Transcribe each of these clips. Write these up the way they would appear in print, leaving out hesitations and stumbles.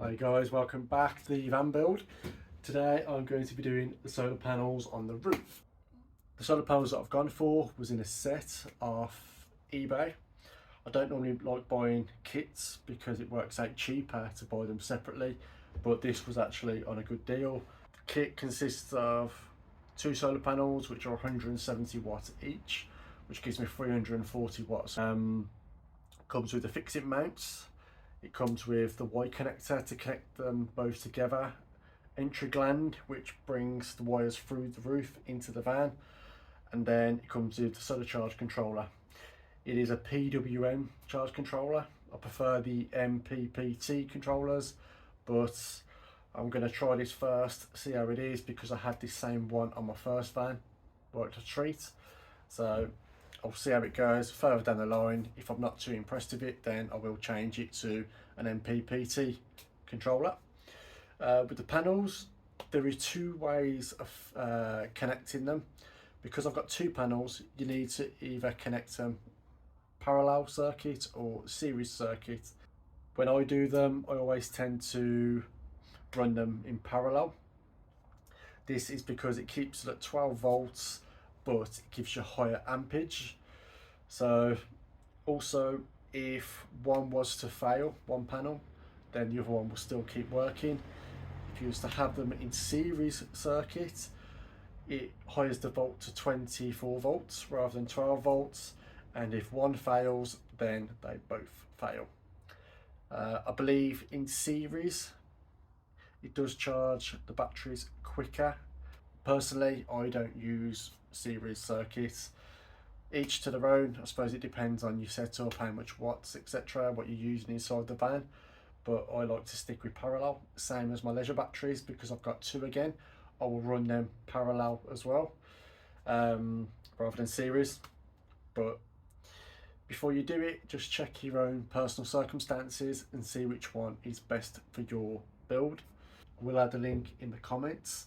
Hi guys, welcome back to the van build. Today I'm going to be doing the solar panels on the roof. The solar panels that I've gone for was in a set off eBay. I don't normally like buying kits because it works out cheaper to buy them separately, but this was actually on a good deal. The kit consists of two solar panels which are 170 watts each, which gives me 340 watts. Comes with the fixing mounts. It comes with the Y connector to connect them both together, entry gland which brings the wires through the roof into the van, and then it comes with the solar charge controller. It is a PWM charge controller. I prefer the MPPT controllers, but I'm going to try this first, see how it is, because I had this same one on my first van, worked a treat. So I'll see how it goes further down the line. If I'm not too impressed with it, then I will change it to an MPPT controller. With the panels, there is two ways of connecting them. Because I've got two panels, you need to either connect them parallel circuit or series circuit. When I do them, I always tend to run them in parallel. This is because it keeps it at 12 volts, but it gives you higher ampage. So also, if one was to fail, one panel, then the other one will still keep working. If you was to have them in series circuit, it hires the volt to 24 volts rather than 12 volts, and if one fails, then they both fail. I believe in series it does charge the batteries quicker. Personally, I don't use series circuits. Each to their own. I suppose it depends on your setup, how much watts, etc., what you're using inside the van, but I like to stick with parallel, same as my leisure batteries. Because I've got two again, I will run them parallel as well, rather than series. But before you do it, just check your own personal circumstances and see which one is best for your build. I will add a link in the comments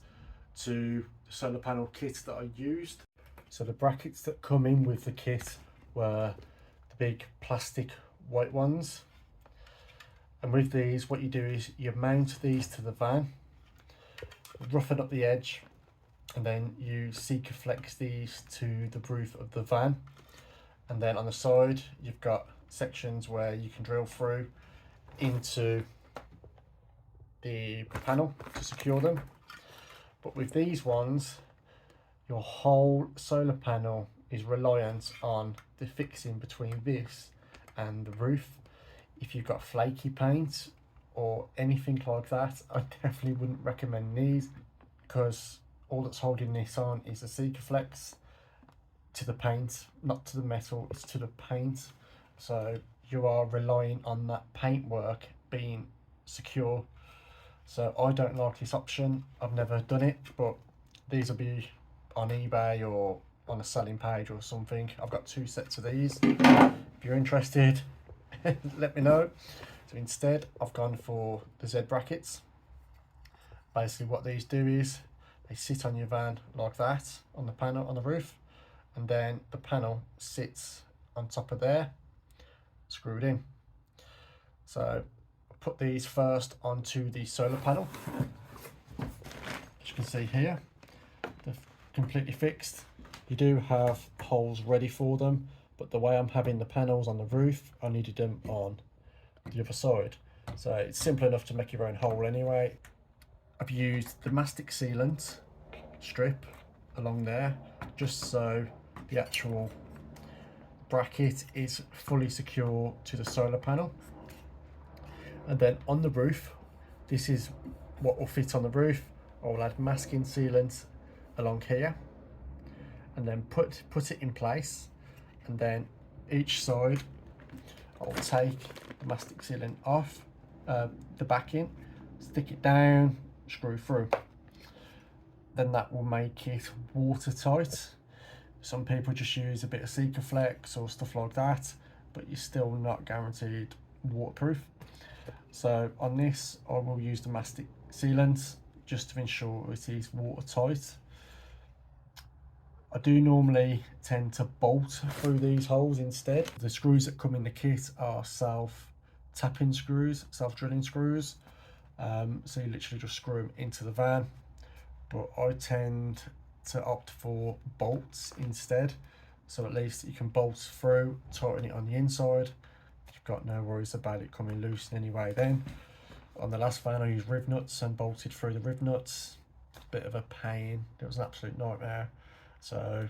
to the solar panel kit that I used. So the brackets that come in with the kit were the big plastic white ones. And with these, what you do is you mount these to the van, roughen up the edge, and then you Sikaflex these to the roof of the van. And then on the side, you've got sections where you can drill through into the panel to secure them. But with these ones, your whole solar panel is reliant on the fixing between this and the roof. If you've got flaky paint or anything like that, I definitely wouldn't recommend these, because all that's holding this on is a Sikaflex to the paint, not to the metal, it's to the paint. So you are relying on that paintwork being secure. So I don't like this option. I've never done it, but these will be on eBay or on a selling page or something. I've got two sets of these. If you're interested, let me know. So instead, I've gone for the Z brackets. Basically what these do is they sit on your van like that, on the panel on the roof, and then the panel sits on top of there, screwed in. So put these first onto the solar panel. As you can see here, they're completely fixed. You do have holes ready for them, but the way I'm having the panels on the roof, I needed them on the other side. So it's simple enough to make your own hole anyway. I've used the mastic sealant strip along there, just so the actual bracket is fully secure to the solar panel. And then on the roof, this is what will fit on the roof. I will add masking sealant along here, and then put it in place. And then each side, I'll take the mastic sealant off the backing, stick it down, screw through. Then that will make it watertight. Some people just use a bit of Sikaflex or stuff like that, but you're still not guaranteed waterproof. So on this, I will use the mastic sealant just to ensure it is watertight. I do normally tend to bolt through these holes instead. The screws that come in the kit are self-tapping screws, self-drilling screws. So you literally just screw them into the van, but I tend to opt for bolts instead, so at least you can bolt through, tighten it on the inside. You've got no worries about it coming loose in any way. Then on the last van I used riv nuts and bolted through the riv nuts. Bit of a pain, it was an absolute nightmare. So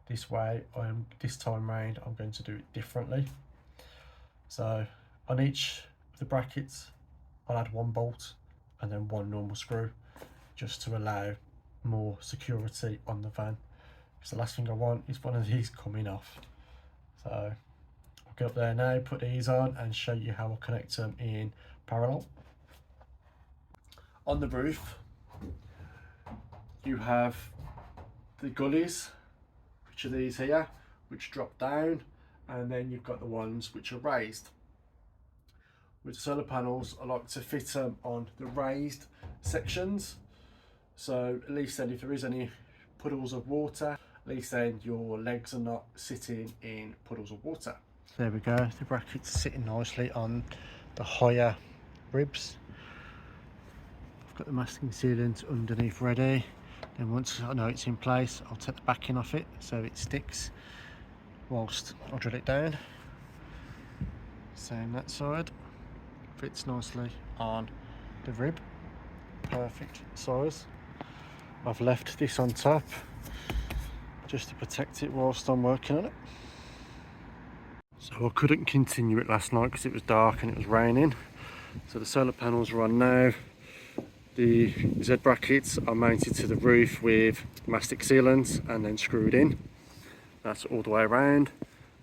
this time round I'm going to do it differently. So on each of the brackets I'll add one bolt and then one normal screw, just to allow more security on the van, because the last thing I want is one of these coming off. So I'll get up there now, put these on and show you how I connect them in parallel. On the roof you have the gullies, which are these here, which drop down, and then you've got the ones which are raised. With the solar panels I like to fit them on the raised sections, so at least then if there is any puddles of water, at least then your legs are not sitting in puddles of water. There we go, the brackets sitting nicely on the higher ribs. I've got the masking sealant underneath ready. Then once I know it's in place, I'll take the backing off it so it sticks whilst I drill it down. Same that side, fits nicely on the rib, perfect size. I've left this on top just to protect it whilst I'm working on it. So I couldn't continue it last night because it was dark and it was raining, so the solar panels are on now. The Z brackets are mounted to the roof with mastic sealant and then screwed in. That's all the way around.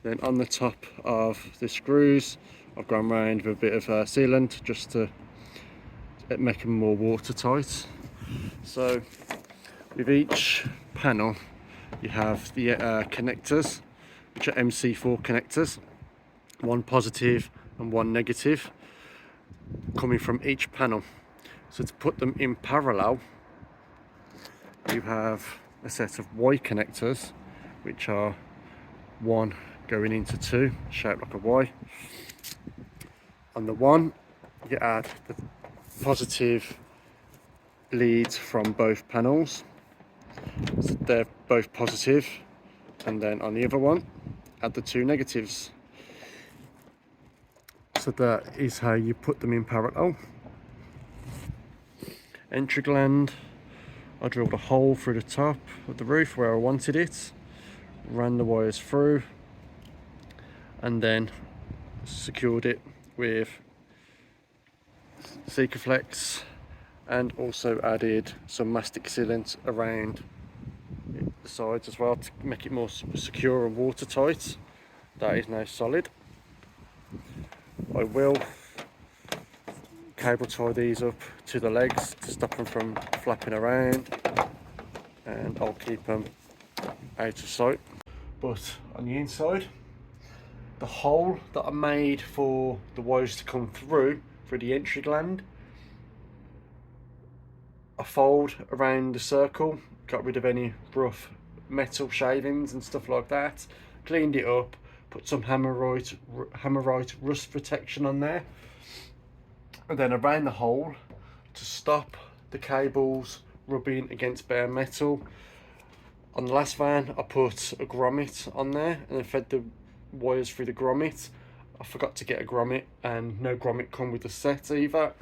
Then on the top of the screws I've gone round with a bit of sealant just to make them more watertight. So with each panel you have the connectors, which are MC4 connectors, one positive and one negative coming from each panel. So to put them in parallel, you have a set of Y connectors, which are one going into two, shaped like a Y. On the one, you add the positive leads from both panels, so they're both positive, and then on the other one, add the two negatives. So that is how you put them in parallel. Entry gland, I drilled a hole through the top of the roof where I wanted it, ran the wires through, and then secured it with Sikaflex, and also added some mastic sealant around the sides as well to make it more secure and watertight. That is now solid. I will cable tie these up to the legs to stop them from flapping around, and I'll keep them out of sight. But on the inside, the hole that I made for the wires to come through for the entry gland, I fold around the circle, got rid of any rough metal shavings and stuff like that, cleaned it up, put some hammerite rust protection on there, and then around the hole to stop the cables rubbing against bare metal. On the last van I put a grommet on there and then fed the wires through the grommet. I forgot to get a grommet, and no grommet come with the set either,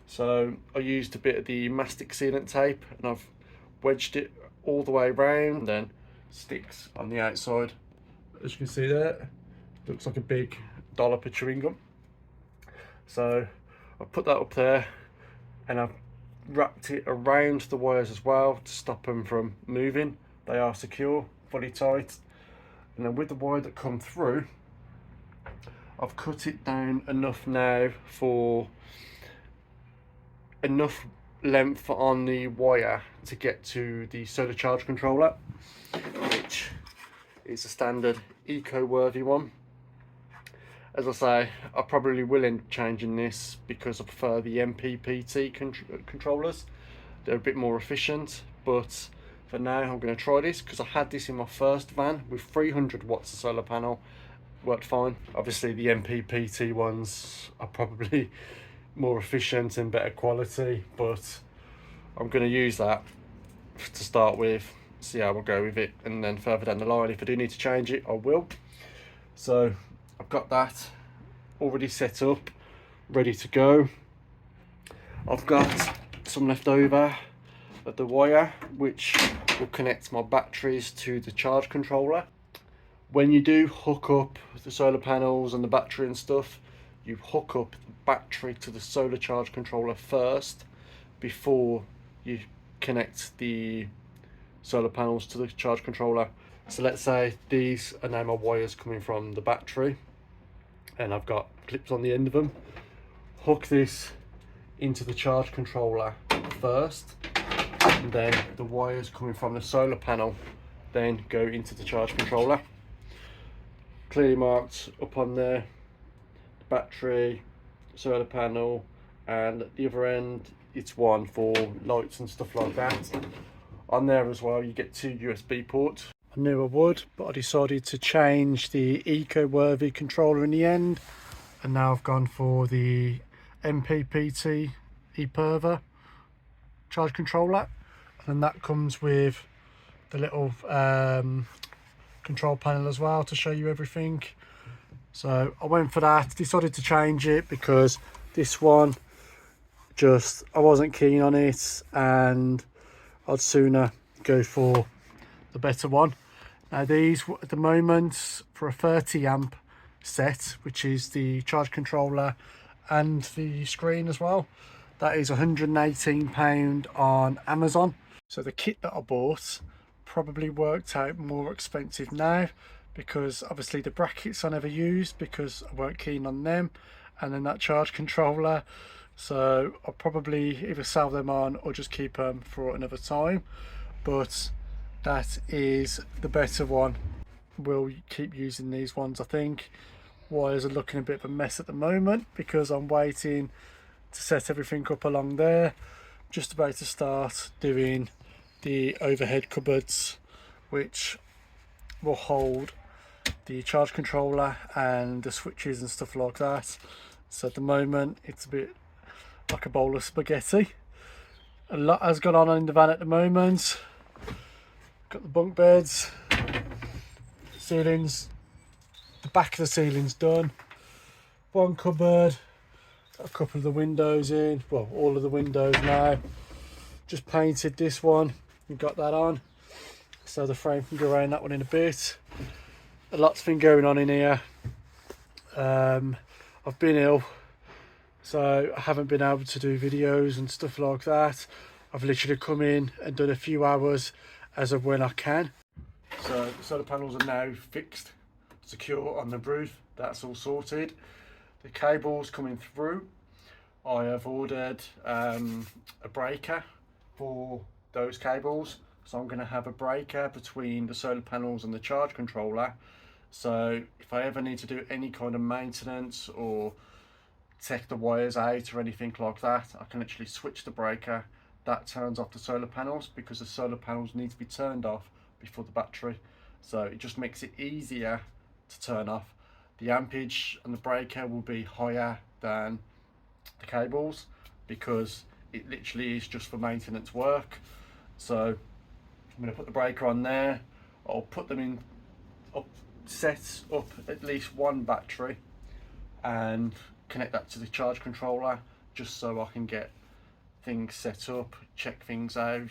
so I used a bit of the mastic sealant tape and I've wedged it all the way around, and then sticks on the outside. As you can see there, looks like a big dollop of chewing gum. So I put that up there and I've wrapped it around the wires as well to stop them from moving. They are secure, fully tight. And then with the wire that come through, I've cut it down enough now for enough length on the wire to get to the solar charge controller, which is a standard eco-worthy one. As I say, I probably will end up changing this because I prefer the MPPT controllers. They're a bit more efficient, but for now I'm going to try this because I had this in my first van with 300 watts of solar panel. Worked fine. Obviously the MPPT ones are probably more efficient and better quality, but I'm going to use that to start with, see how I go with it, and then further down the line if I do need to change it I will. So I've got that already set up, ready to go. I've got some left over of the wire which will connect my batteries to the charge controller. When you do hook up the solar panels and the battery and stuff, you hook up the battery to the solar charge controller first before you connect the solar panels to the charge controller. So let's say these are now my wires coming from the battery and I've got clips on the end of them. Hook this into the charge controller first, and then the wires coming from the solar panel then go into the charge controller. Clearly marked up on there, the battery, solar panel, and at the other end it's one for lights and stuff like that. On there as well you get 2 USB ports. I knew I would, but I decided to change the eco-worthy controller in the end, and now I've gone for the MPPT ePerva charge controller, and that comes with the little control panel as well to show you everything. So I went for that, decided to change it because this one just, I wasn't keen on it and I'd sooner go for the better one. Now these at the moment for a 30 amp set, which is the charge controller and the screen as well, that is £118 on Amazon. So the kit that I bought probably worked out more expensive now, because obviously the brackets I never used because I weren't keen on them, and then that charge controller, so I'll probably either sell them on or just keep them for another time. But that is the better one. We'll keep using these ones. I think wires are looking a bit of a mess at the moment because I'm waiting to set everything up along there. Just about to start doing the overhead cupboards which will hold the charge controller and the switches and stuff like that. So at the moment it's a bit like a bowl of spaghetti. A lot has gone on in the van at the moment. Got the bunk beds, ceilings, the back of the ceiling's done, one cupboard, got a couple of the windows in, well all of the windows now. Just painted this one and got that on, so the frame can go around that one in a bit. A lot's been going on in here. I've been ill, so I haven't been able to do videos and stuff like that. I've literally come in and done a few hours as of when I can. So the solar panels are now fixed, secure on the roof. That's all sorted. The cables coming through. I have ordered a breaker for those cables, so I'm going to have a breaker between the solar panels and the charge controller. So if I ever need to do any kind of maintenance or take the wires out or anything like that, I can literally switch the breaker. That turns off the solar panels because the solar panels need to be turned off before the battery. So it just makes it easier to turn off. The ampage and the breaker will be higher than the cables because it literally is just for maintenance work. So I'm going to put the breaker on there. I'll put them in, set up at least one battery and connect that to the charge controller just so I can get things set up, check things out,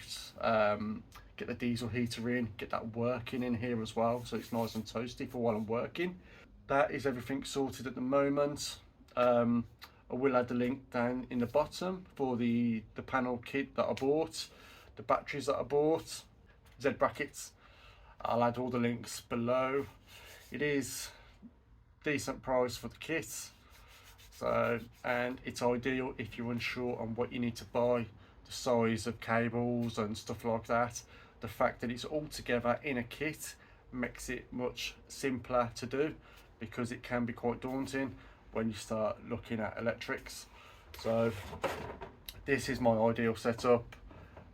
get the diesel heater in, get that working in here as well so it's nice and toasty for while I'm working. That is everything sorted at the moment. I will add the link down in the bottom for the panel kit that I bought, the batteries that I bought, Z brackets. I'll add all the links below. It is decent price for the kit, so, and it's ideal if you're unsure on what you need to buy, the size of cables and stuff like that. The fact that it's all together in a kit makes it much simpler to do, because it can be quite daunting when you start looking at electrics. So this is my ideal setup.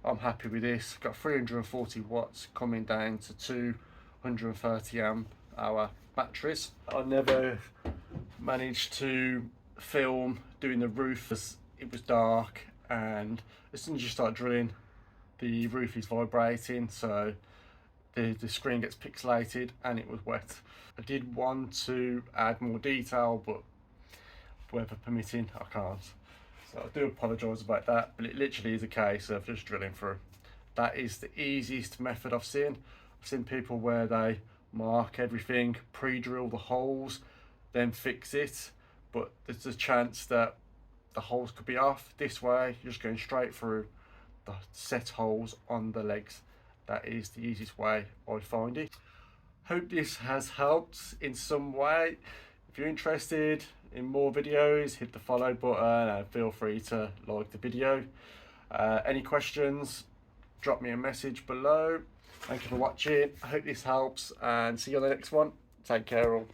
I'm happy with this. Got 340 watts coming down to 230 amp hour batteries. I never managed to film doing the roof as it was dark, and as soon as you start drilling, the roof is vibrating, so the screen gets pixelated and it was wet. I did want to add more detail, but weather permitting, I can't. So I do apologise about that, but it literally is a case of just drilling through. That is the easiest method I've seen. I've seen people where they mark everything, pre-drill the holes, then fix it, but there's a chance that the holes could be off. This way, you're just going straight through the set holes on the legs. That is the easiest way I find it. Hope this has helped in some way. If you're interested in more videos, hit the follow button and feel free to like the video. Any questions, drop me a message below. Thank you for watching. I hope this helps, and see you on the next one. Take care all.